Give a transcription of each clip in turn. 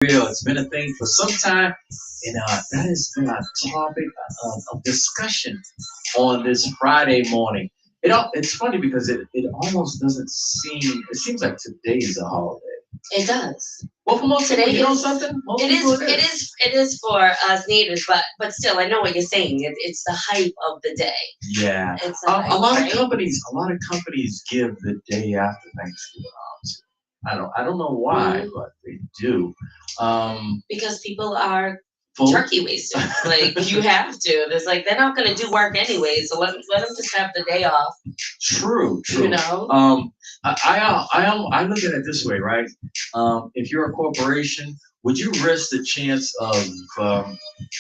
real. It's been a thing for some time, and that has been our topic of discussion on this Friday morning. It's funny because it almost doesn't seem. It seems like today is a holiday. It does. Well, for most people, Today you know is something. Most it people, is it it is. is it is for us natives, but still, I know what you're saying. It's the hype of the day. Yeah, It's the a hype, lot of right? companies, give the day after Thanksgiving off. I don't know why, Hmm. but they do. Um, Because people are full. turkey wasters. Like you have to. There's like they're not going to do work anyway, so let them just have the day off. True, You true. know. I look at it this way, right? If you're a corporation, would you risk the chance of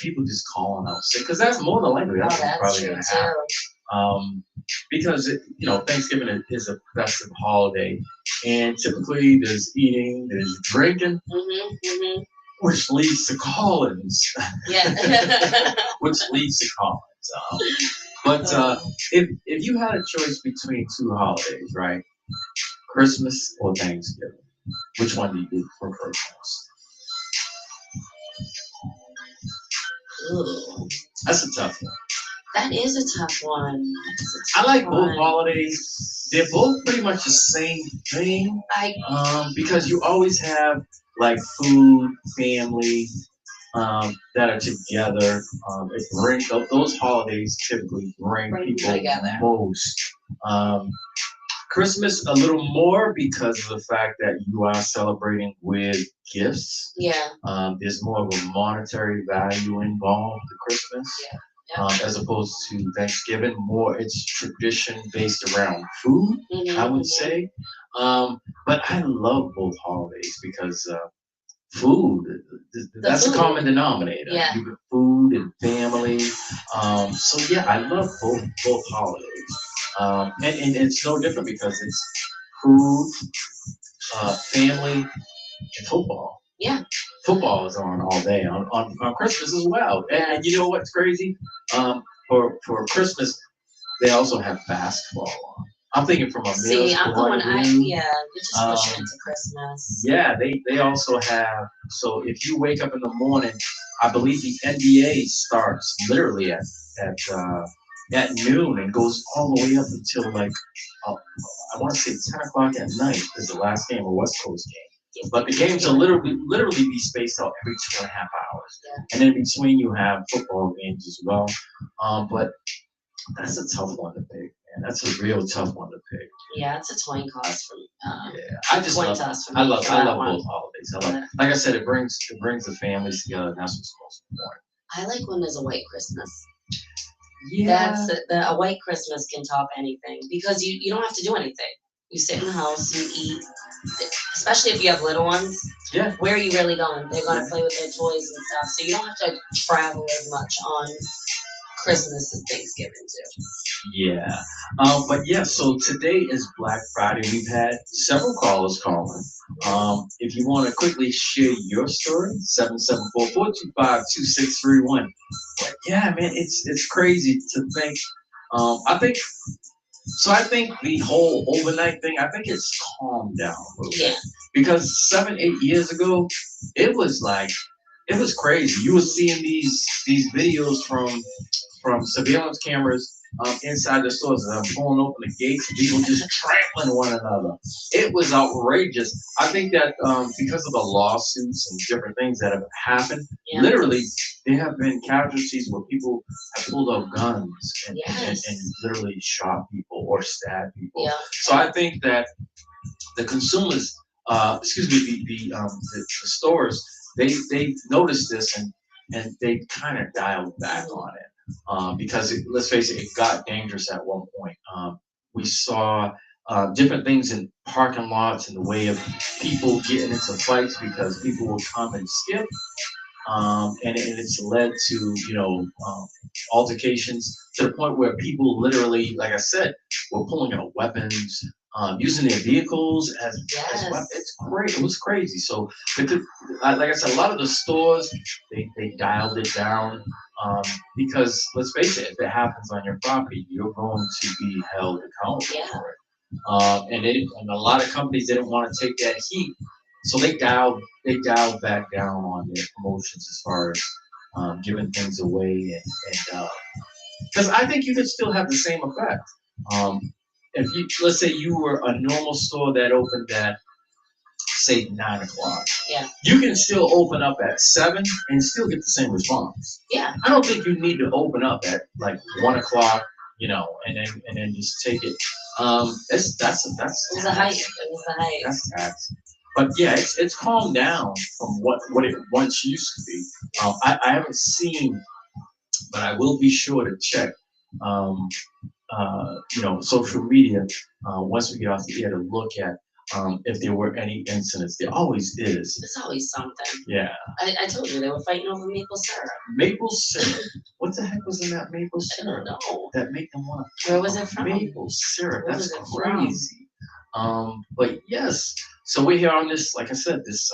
people just calling out sick? Because that's more than likely Oh, that's what's that's probably true going to happen. too. Because Thanksgiving is a festive holiday, and typically there's eating, there's drinking, Mhm. Mhm. which leads to call-ins, Yeah. which leads to call-ins. But if you had a choice between two holidays, right? Christmas or Thanksgiving? Which one do you prefer most? Ooh, That's a tough one. that is a tough one. That is a I tough like both one. holidays. They're both pretty much the same thing, I because you always have like food, family, that are together. Those holidays typically bring bring people people together. most. Um, Christmas a little more because of the fact that you are celebrating with gifts. Yeah. There's more of a monetary value involved to Christmas, Yeah. Yep. as opposed to Thanksgiving. More it's tradition based around food, I Mhm. would Mhm. say. But I love both holidays because food, The that's a common food. denominator. Yeah. You get food and family. So yeah, I love both holidays. And it's no different because it's food, family, and football. Yeah. Football is on all day on Christmas as well. And you Yes. know what's crazy? For Christmas, they also have basketball on. I'm thinking from a See, male's I'm point going. of view. Yeah. You're just pushing Um, into Christmas. yeah, they also have. So if you wake up in the morning, I believe the NBA starts literally at noon and goes all the way up until like uh, I want to say 10 o'clock at night is the last game, a West Coast game. But the games will literally be spaced out every 2.5 hours, Yeah. and in between you have football games as well. But that's a tough one to pick, man. That's a real tough one to pick. Yeah. It's a coin cost from. Yeah, I just Coin love toss for I me love for I that love one. both holidays. I love, But like I said, it brings the families together, and that's what's most important. I like when there's a white Christmas. Yeah, A white Christmas can top anything because you don't have to do anything. You sit in the house, you eat. Especially if you have little ones. yeah, Where are you really going? They're going yeah, to play with their toys and stuff, so you don't have to travel as much on Christmas and Thanksgiving too. yeah. But yeah, so today is Black Friday. We've had several callers calling. If you want to quickly share your story, 774-425-2631. But yeah, man, it's crazy to think. I think So I think the whole overnight thing, I think it's calmed down a little Yeah. bit because 7, 8 years ago, it was like it was crazy. You were seeing these videos from surveillance cameras inside the stores that are pulling open the gates, people just trampling one another. It was outrageous. I think that because of the lawsuits and different things that have happened, Yeah. literally there have been casualties where people have pulled out guns and Yes. literally shot people or stabbed people. Yeah. So I think that the consumers, excuse me, the stores, they noticed this and they kind of dialed back on it because let's face it, it got dangerous at one point. We saw different things in parking lots in the way of people getting into fights because people will come and skip, and it's led to altercations to the point where people literally, like I said, were pulling out weapons, using their vehicles as weapons. Yes. It's great. It was crazy. So, like I said, a lot of the stores they dialed it down because let's face it, if it happens on your property, you're going to be held accountable Yeah. for it. And a lot of companies didn't want to take that heat So they dialed back down on their promotions as far as giving things away and because I think you could still have the same effect. Um, if you let's say you were a normal store that opened at say 9 o'clock, Yeah. you can still open up at 7 and still get the same response. Yeah. I don't think you need to open up at like 1 o'clock, and then just take it. That's It was a hype. It was a hype. that's tax. But yeah, it's calmed down from what it once used to be. I haven't seen, but I will be sure to check. Um, social media, once we get off the air to look at if there were any incidents. There always is. There's always something. Yeah. I told you they were fighting over maple syrup. Maple syrup. What the heck was in that maple I don't syrup know. that made them want to? Where was it from? Maple syrup. Where That's was it from? crazy. But yes, so we're here on this, like I said, this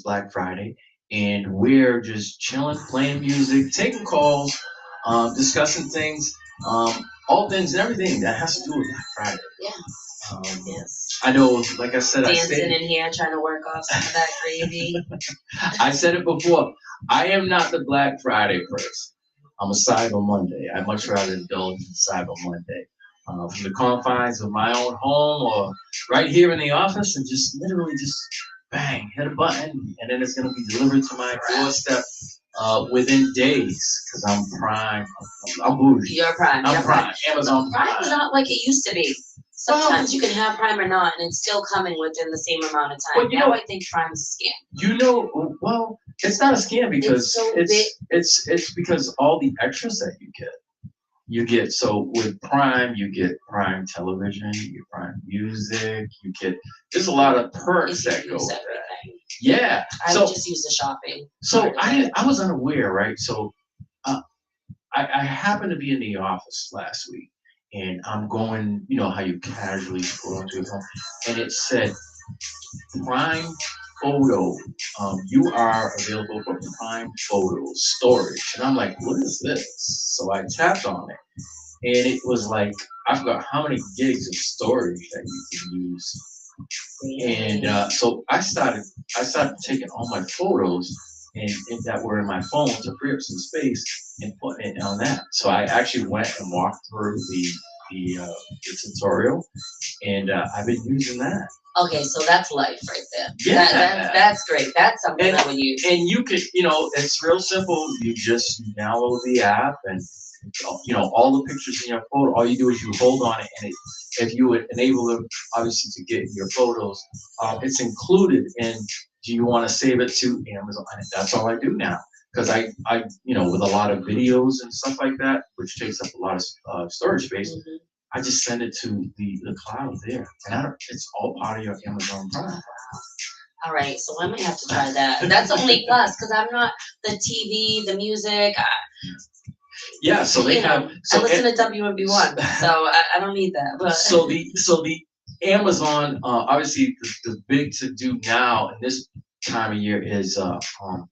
Black Friday, and we're just chilling, playing music, taking calls, discussing things, um, all things and everything that has to do with Black Friday. Yeah. Yes. I know, like I said, dancing in here trying to work off some of that gravy. I said it before. I am not the Black Friday person. I'm a Cyber Monday. I much rather indulge in Cyber Monday. From the confines of my own home or right here in the office and just literally just bang, hit a button, and then it's going to be delivered to my doorstep within days because I'm Prime. I'm bougie. You're Prime. I'm You're Prime. Amazon Prime is not like it used to be. Sometimes you can have Prime or not, and it's still coming within the same amount of time. Now I think Prime's a scam. Well, it's not a scam because it's because all the extras that you get. So with Prime, you get Prime Television, you get Prime Music, there's a lot of perks that go with that. Yeah. I would just use the shopping. So I was unaware, right? So I happened to be in the office last week, and I'm going, how you casually scroll onto your phone, and it said Prime Photo. You are available for Prime Photo storage, and I'm like, what is this? So I tapped on it, and it was like I forgot how many gigs of storage that you can use. And so I started taking all my photos and that were in my phone to free up some space and putting it on that. So I actually went and walked through the tutorial, and I've been using that. Okay, so that's life right there. Yeah, that's great. That's something I would use. And you could, it's real simple. You just download the app, and all the pictures in your photo. All you do is you hold on it, and if you would enable them, obviously, to get your photos, it's included in. Do you want to save it to Amazon? And that's all I do now because I with a lot of videos and stuff like that, which takes up a lot of storage space. Mm-hmm. I just send it to the cloud there, and it's all part of your Amazon Prime. All right, so I might have to try that. That's only plus because I'm not the TV, the music. Yeah, so they have. I listen to WMB1, so I don't need that. But so the Amazon, obviously, the big to do now in this time of year is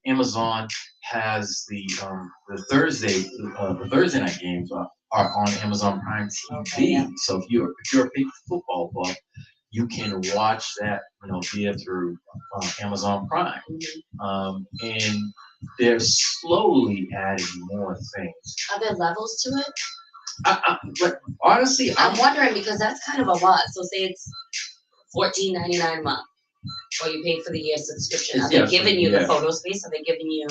Amazon has the Thursday night games are on Amazon Prime TV. Okay, yeah. So if you're a big football buff, you can watch that via through Amazon Prime, and they're slowly adding more things. Are there levels to it? But honestly, I'm wondering because that's kind of a lot. So say it's $14.99 a month, or you pay for the year subscription. Are they giving you the photo space? Are they giving you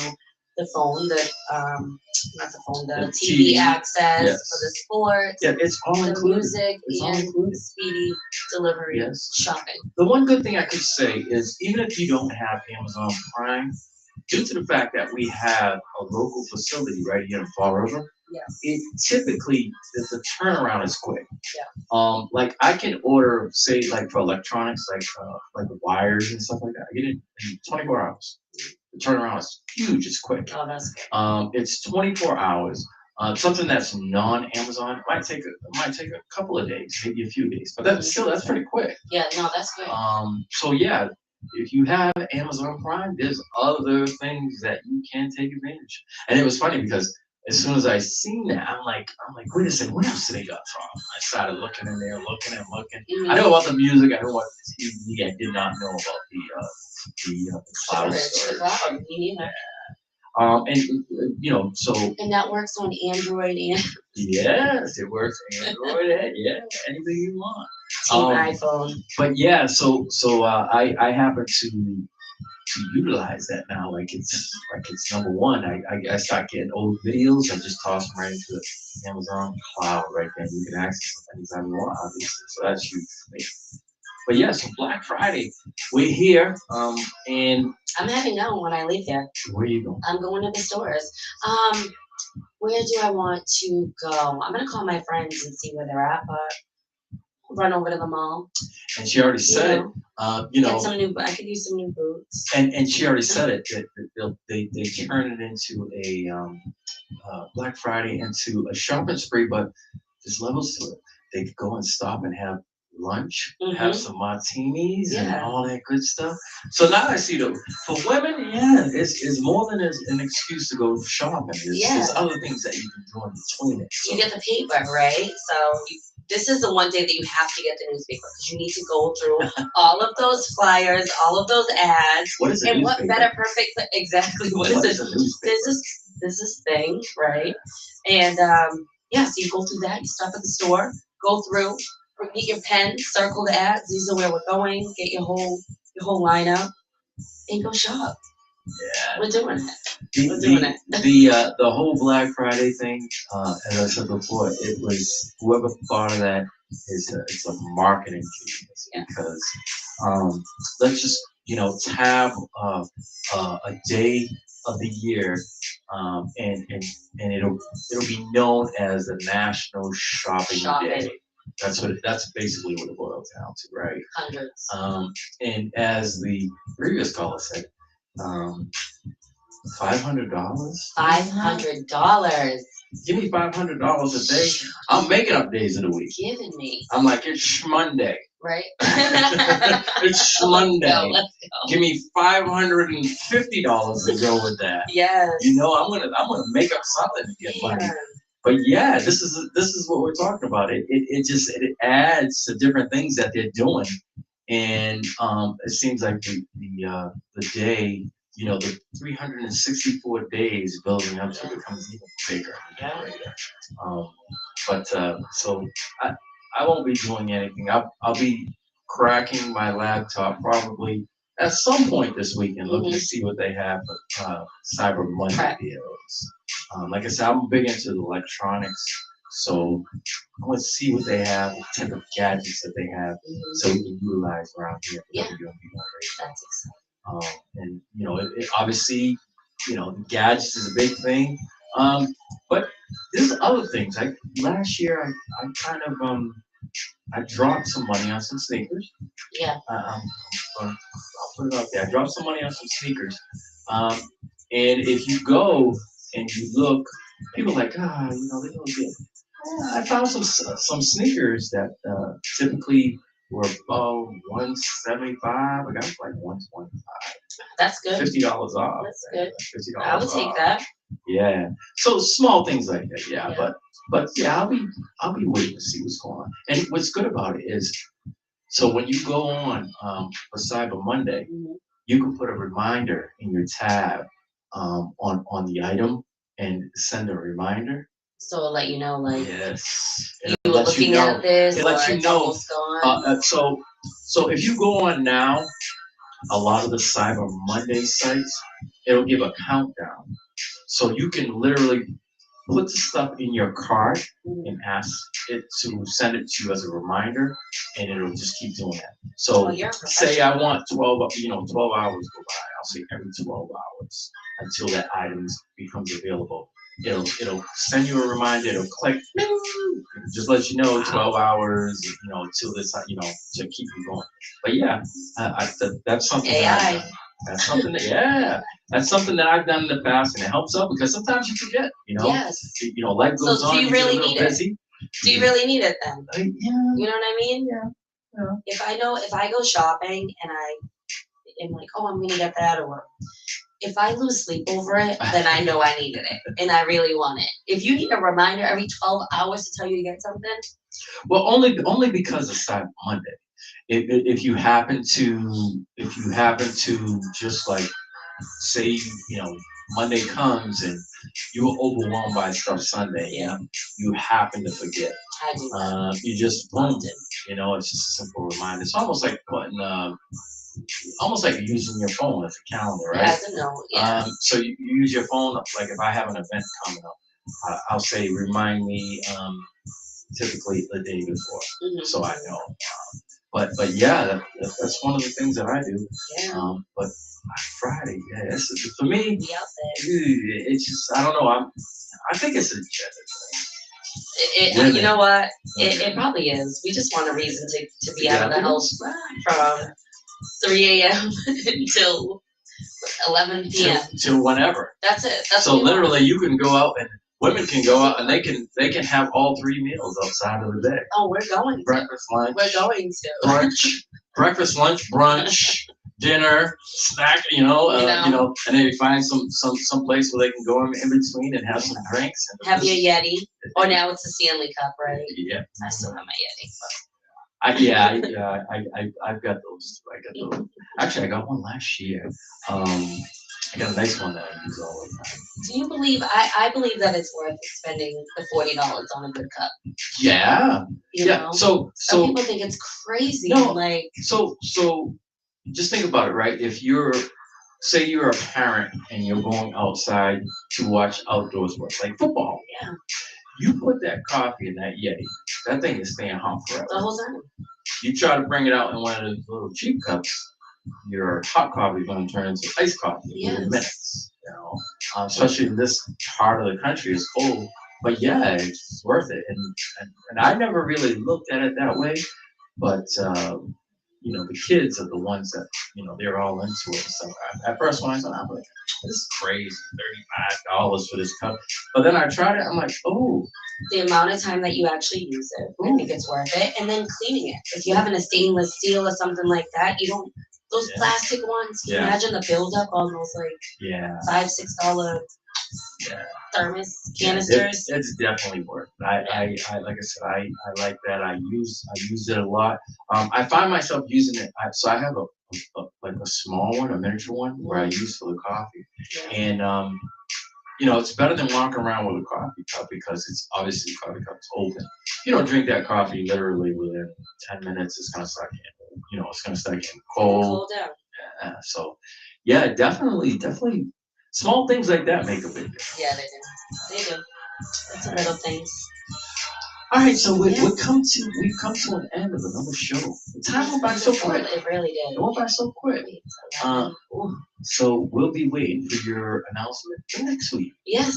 the phone, not the phone, the TV access for the sports? Yeah, it's all the included. Music and the speedy delivery shopping. The one good thing I could say is even if you don't have Amazon Prime, due to the fact that we have a local facility right here in Fall River, it typically the turnaround is quick. Yeah. Like I can order, say, like for electronics, like wires and stuff like that. I get it in 24 hours. The turnaround is huge. It's quick. Oh, that's good. It's 24 hours. Something that's non-Amazon might take a couple of days, maybe a few days, but that's pretty quick. Yeah, no, that's good. So yeah, if you have Amazon Prime, there's other things that you can take advantage. And it was funny because as soon as I seen that, I'm like, wait a second, what else did they got from? I started looking in there, looking and looking. I know about the music, I know about the TV. I did not know about the cloud Storage, the storage. cloud, me neither. And so And that works on Android and yes, it works Android, yeah, anything you want. Team Um, iPhone. but yeah, so I happen to utilize that now. Like it's number one. I start getting old videos. I just toss them right into the Amazon cloud right there. You can access them anytime you want, obviously. So that's huge for me. But yeah, so Black Friday, we're here. And I'm heading out when I leave here. where you going? I'm going to the stores. Where do I want to go? I'm gonna call my friends and see where they're at, but run over to the mall. And she already said it. Get some new. I could use some new boots. And she already said it that they turn it into a Black Friday into a shopping spree, but there's levels to it. They could go and stop and have lunch, have some martinis and all that good stuff. So now I see for women, yeah, it's more than an excuse to go shopping. There's other things that you can do in between it. So. You get the paper, right? So this is the one day that you have to get the newspaper because you need to go through all of those flyers, all of those ads. What is a and newspaper? What better perfect exactly what is a newspaper? This is thing, right? And so you go through that, you stop at the store, go through, get your pen, circle the ads, these are where we're going, get your whole lineup, and go shop. Yeah. We're doing it. The whole Black Friday thing, as I said before, it was whoever thought of that it's a marketing genius because let's just have a day of the year and it'll be known as the National Shopping Day. That's basically what it boils down to, right? Hundreds. And as the previous caller said, $500. $500. Give me $500 a day. I'm making up days of the week. Giving me. I'm like, it's Monday. Right. It's Monday. Let's go. Give me $550 to go with that. Yes. I'm gonna make up something to get money. But yeah, this is what we're talking about. It adds to different things that they're doing, and it seems like the day, the 364 days building up to becomes even bigger. So I won't be doing anything. I'll be cracking my laptop probably at some point this week and looking to see what they have for Cyber Monday deals. Like I said, I'm big into the electronics, so I want to see what they have, what type of gadgets that they have, so we can utilize around here. Yeah. That's exciting. And it obviously, gadgets is a big thing. But there's other things. Like last year, I kind of I dropped some money on some sneakers. Yeah. I'll put it out there. I dropped some money on some sneakers. And if you go and you look, people are like, they don't get. I found some sneakers that typically were about $175. I got it for like $125. That's good. $50 off. That's good. $50 I would take that. Yeah. So small things like that. Yeah. But yeah, I'll be waiting to see what's going on. And what's good about it is, so when you go on for Cyber Monday, you can put a reminder in your tab on the item and send a reminder. So it'll let you know, like, yes, you were looking at this, it lets you know. It's gone. So if you go on now, a lot of the Cyber Monday sites, it'll give a countdown. So you can literally put the stuff in your cart and ask it to send it to you as a reminder, and it'll just keep doing that. So say I want 12 hours go by. I'll say every 12 hours until that item becomes available. It'll send you a reminder. It'll click, just let you know 12 hours, till this, to keep you going. But yeah, that's something. AI. That's something that I've done in the past, and it helps out because sometimes you forget. Yes. Life goes on. Do you really need busy. Do you really need it then? Yeah. You know what I mean? Yeah. If I go shopping and I am like, oh, I'm gonna get that, or if I lose sleep over it, then I know I needed it and I really want it. If you need a reminder every 12 hours to tell you to get something, Well, only because it's Cyber Monday. If you happen to just like say Monday comes and you were overwhelmed by stuff Sunday, yeah, you happen to forget. I do that You just boom, often. it's just a simple reminder. It's almost like putting, almost like using your phone as a calendar, Yeah, right? it's a note. Yeah. So you use your phone, like if I have an event coming up, I'll say remind me, typically the day before, Mhm. so I know. But yeah, that's one of the things that I do. Yeah. But Friday, yeah, for me. Be out there. It's just I don't know. I think it's a gender You know what? It probably is. We just want a reason to be out of the house from 3 a.m. until 11 p.m. Till whenever. That's it. That's So literally, you can go out and women can go out and they can have all three meals outside of the day. Oh, we're going to. Breakfast, lunch. We're going to. Brunch, breakfast, lunch, brunch, dinner, snack. And then you find some place where they can go in between and have some drinks. And have your Yeti. Or now it's a Stanley Cup, right? Yeah. I still have my Yeti. I've got those. Actually, I got one last year. I got a nice one that I use all the time. Do you believe? I believe that it's worth spending the $40 on a good cup. Yeah. You know? So some people think it's crazy. No. Like. So just think about it, right? If say you're a parent and you're going outside to watch outdoor sports like football. Yeah. You put that coffee in that Yeti, that thing is staying hot forever. The whole time. You try to bring it out in one of those little cheap cups, your hot coffee is going to turn into iced coffee within minutes. Especially in this part of the country is cold. But yeah, it's worth it. And I never really looked at it that way. But the kids are the ones that they're all into it. So at first when I saw it, I'm like, this is crazy, $35 for this cup. But then I tried it, I'm like, oh. The amount of time that you actually use it, I think it's worth it. And then cleaning it. If you're having a stainless steel or something like that, you don't. Those plastic ones. Can you imagine the buildup on those $5, $6 thermos canisters? It's definitely worth it. I like I said, I like that. I use it a lot. I find myself using it. So I have a small one, a miniature one, where I use for the coffee, and it's better than walking around with a coffee cup because it's obviously the coffee cup is open. You don't drink that coffee literally within 10 minutes. It's gonna start getting, it's gonna start getting cold. Down. Yeah, so yeah, definitely. Small things like that make a big difference. Yeah, they do. It's the little things. All right, so we've come to an end of another show. The time went by so quick. It really did. It went by so quick. So we'll be waiting for your announcement for next week. Yes.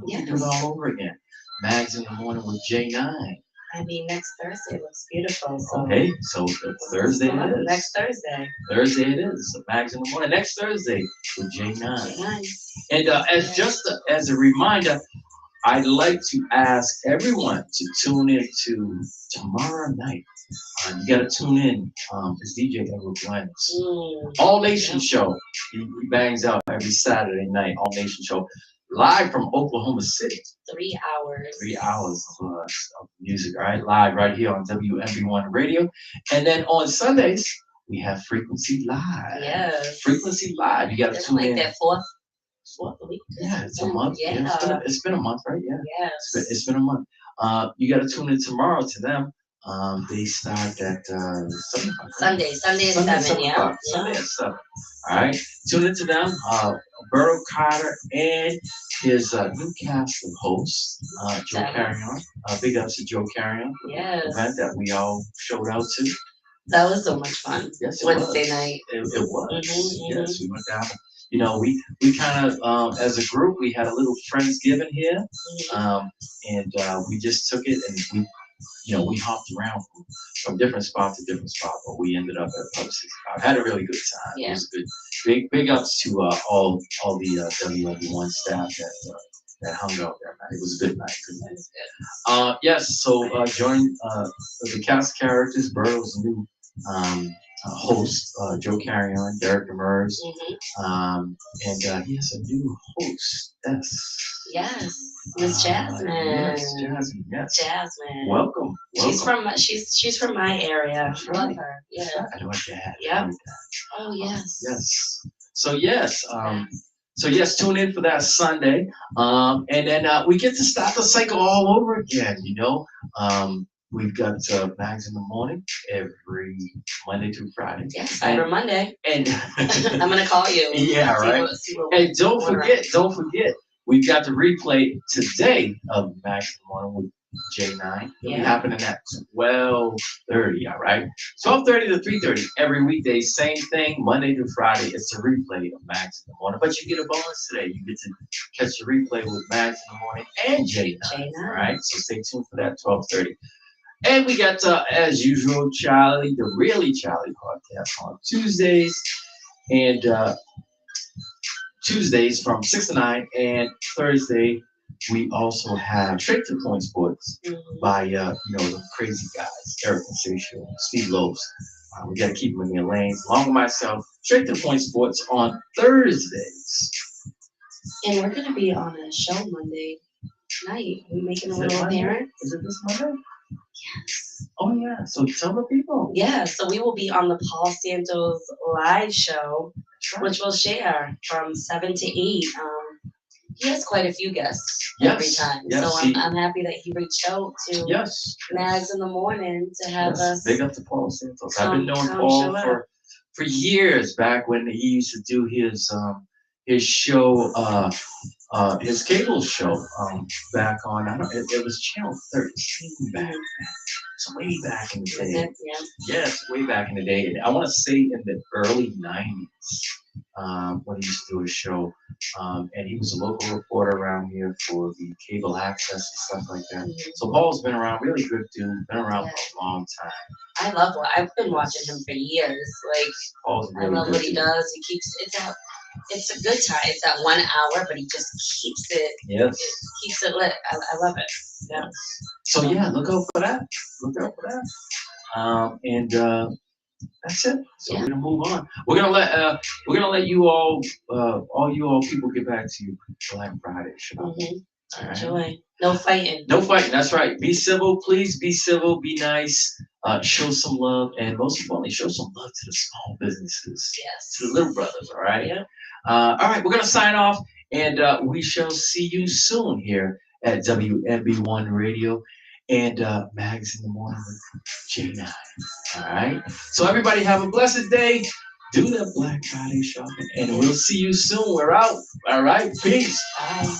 We'll do it all over again. Mags in the Morning with J9. I mean, next Thursday looks beautiful. So. Okay, so Thursday it is. Next Thursday. Thursday it is. So Mags in the Morning next Thursday with J9. J9. And as a reminder, I'd like to ask everyone to tune in to tomorrow night. You got to tune in. It's DJ Edward Blends. All Nation Show. He bangs out every Saturday night. All Nation Show. Live from Oklahoma City. 3 hours. 3 hours of music, all right? Live right here on WMB1 Radio. And then on Sundays, we have Frequency Live. Yes. Frequency Live. You got to tune in. That fourth week. Yeah, it's a month. Yeah. It's been a month, right? Yeah. Yes. It's been a month. You got to tune in tomorrow to them. They start at 7 o'clock. Sunday at 7, yeah. Sunday at 7. All right. Tune in to them. Burrow Carter and his new cast of hosts, Joe Carrion. Big ups to Joe Carrion. Yes. Event that we all showed out to. That was so much fun. Yes, Wednesday night. It was. Mm-hmm. Yes, we went down. We kind of, as a group, we had a little Friendsgiving here, and we just took it and we hopped around from different spot to different spot, but we ended up at Pub 65. Had a really good time. Yeah. It was a good, big ups to all the WMB1 staff that hung out there, man. It was a good night. Yes, so join the cast characters, Burrow's new host, Joe Carrion, Derek Demers, Mhm. and he has a new hostess. Yes, Miss Jasmine. Yes, Jasmine. Yes. Jasmine. Welcome. She's Welcome. from she's from my area. That's Love right. her. That's Yeah. right. I know her dad. Yep. Oh yes. Yes. So yes. So yes, tune in for that Sunday. And then we get to start the cycle all over again. You know. We've got Mags in the morning every Monday through Friday. Yeah, Cyber Monday. And I'm gonna call you. Yeah, right. And don't forget, we've got the replay today of Mags in the morning with J9. It'll be happening at 12:30. All right, 12:30 to 3:30 every weekday. Same thing, Monday to Friday. It's a replay of Mags in the morning, but you get a bonus today. You get to catch the replay with Mags in the morning and J9. All right, so stay tuned for that 12:30. And we got, as usual, Charlie, the Really Charlie podcast on Tuesdays. And Tuesdays from 6 to 9. And Thursday, we also have Straight to the Point Sports by, the crazy guys, Eric Consacio, Steve Lopes. We got to keep them in their lanes. Along with myself, Straight to the Point Sports on Thursdays. And we're going to be on a show Monday night. We're making a little appearance. Is it this Monday? Yes. Oh yeah, so tell the people. Yeah, so we will be on the Paul Santos live show, which we'll share from 7 to 8. He has quite a few guests every time, so I'm happy that he reached out to Mags in the morning to have us. Big up to Paul Santos. I've been knowing Paul for years, back when he used to do his show. His cable show back on, it was Channel 13 back then. So way back in the day. Yes, way back in the day. And I want to say in the early 90s when he used to do his show. And he was a local reporter around here for the cable access and stuff like that. So Paul's been around, really good dude, been around for a long time. I love I've been watching him for years. Like, Paul's really I love what he does. He keeps, it's a good time. It's that 1 hour, but he just keeps it. Yes. Keeps it lit. I love it. Yeah. So yeah, look out for that. Look out for that. And that's it. So we're gonna move on. We're gonna let you all you all people get back to you Black Friday show. All right. Enjoy. No fighting. No fighting. That's right. Be civil, please. Be civil. Be nice. Show some love, and most importantly, show some love to the small businesses. Yes. To the little brothers. All right. Yeah. All right. We're gonna sign off, and we shall see you soon here at WMB1 Radio and Mags in the Morning with J9. All right. So everybody have a blessed day. Do that Black Friday shopping, and we'll see you soon. We're out. All right. Peace. Bye.